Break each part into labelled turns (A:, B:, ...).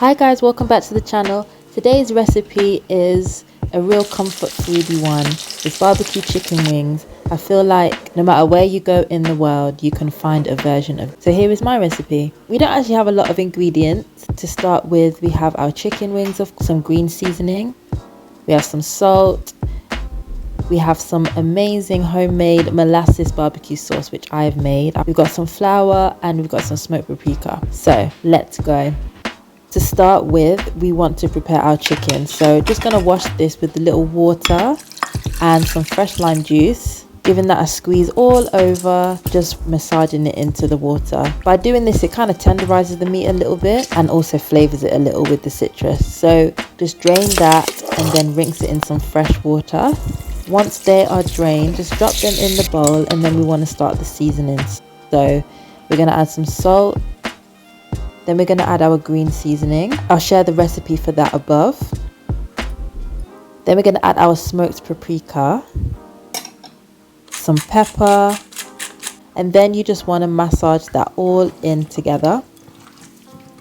A: Hi guys, welcome back to the channel. Today's recipe is a real comfort foodie one. It's barbecue chicken wings. I feel like no matter where you go in the world, you can find a version of it. So here is my recipe. We don't actually have a lot of ingredients. To start with, we have our chicken wings of some green seasoning. We have some salt. We have some amazing homemade molasses barbecue sauce, which I've made. We've got some flour and we've got some smoked paprika. So let's go. To start with, we want to prepare our chicken. So just going to wash this with a little water and some fresh lime juice. Giving that a squeeze all over, just massaging it into the water. By doing this, it kind of tenderizes the meat a little bit and also flavors it a little with the citrus. So just drain that and then rinse it in some fresh water. Once they are drained, just drop them in the bowl, and then we want to start the seasonings. So we're going to add some salt. Then we're going to add our green seasoning. I'll share the recipe for that above. Then we're going to add our smoked paprika, some pepper, and then you just want to massage that all in together.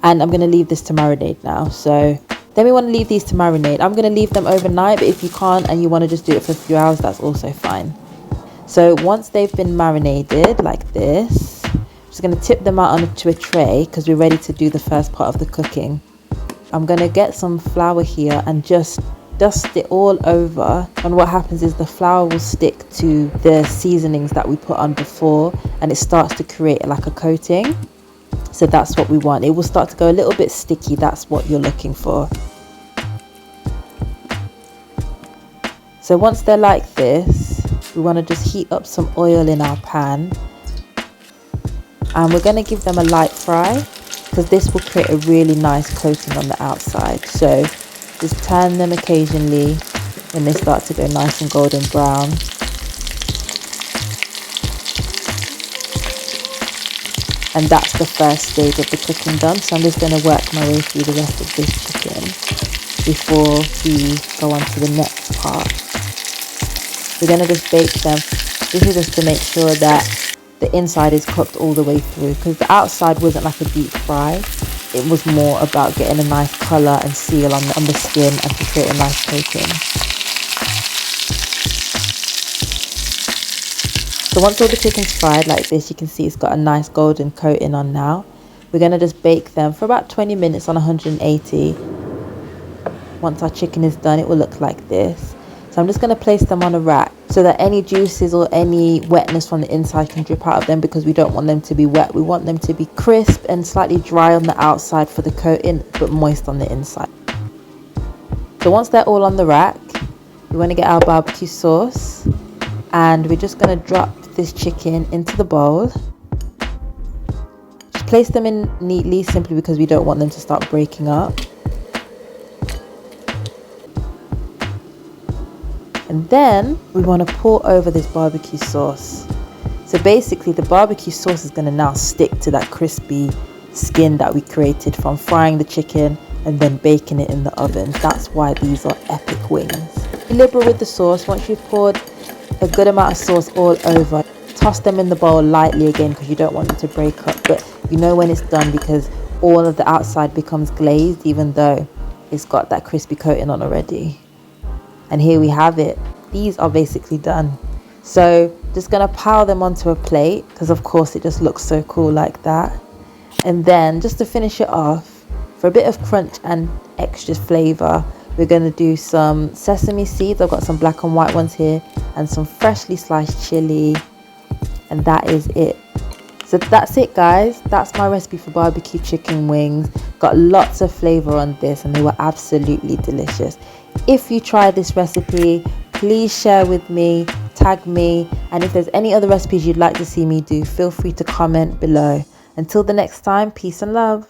A: And I'm going to leave this to marinate now. So then we want to leave these to marinate. I'm going to leave them overnight, but if you can't and you want to just do it for a few hours, that's also fine. So once they've been marinated like this, just going to tip them out onto a tray because we're ready to do the first part of the cooking. I'm going to get some flour here and just dust it all over, and what happens is the flour will stick to the seasonings that we put on before and it starts to create like a coating. So that's what we want. It will start to go a little bit sticky. That's what you're looking for. So once they're like this, we want to just heat up some oil in our pan. And we're going to give them a light fry because this will create a really nice coating on the outside. So just turn them occasionally when they start to go nice and golden brown. And that's the first stage of the cooking done. So I'm just going to work my way through the rest of this chicken before we go on to the next part. We're going to just bake them. This is just to make sure that the inside is cooked all the way through, because the outside wasn't like a deep fry. It was more about getting a nice colour and seal on the skin and to create a nice coating. So once all the chicken's fried like this, you can see it's got a nice golden coating on now. We're going to just bake them for about 20 minutes on 180. Once our chicken is done, it will look like this. So I'm just going to place them on a rack so that any juices or any wetness from the inside can drip out of them, because we don't want them to be wet. We want them to be crisp and slightly dry on the outside for the coating, but moist on the inside. So once they're all on the rack, we want to get our barbecue sauce, and we're just going to drop this chicken into the bowl. Just place them in neatly, simply because we don't want them to start breaking up. And then we want to pour over this barbecue sauce. So basically the barbecue sauce is going to now stick to that crispy skin that we created from frying the chicken and then baking it in the oven. That's why these are epic wings. Be liberal with the sauce. Once you've poured a good amount of sauce all over, toss them in the bowl lightly again because you don't want them to break up. But you know when it's done because all of the outside becomes glazed, even though it's got that crispy coating on already. And here we have it. These are basically done. So just gonna pile them onto a plate because of course it just looks so cool like that. And then just to finish it off, for a bit of crunch and extra flavor, we're gonna do some sesame seeds. I've got some black and white ones here, and some freshly sliced chili, and that is it. So that's it guys, that's my recipe for barbecue chicken wings. Got lots of flavor on this and they were absolutely delicious. If you try this recipe, please share with me, tag me, and if there's any other recipes you'd like to see me do, feel free to comment below. Until the next time, peace and love.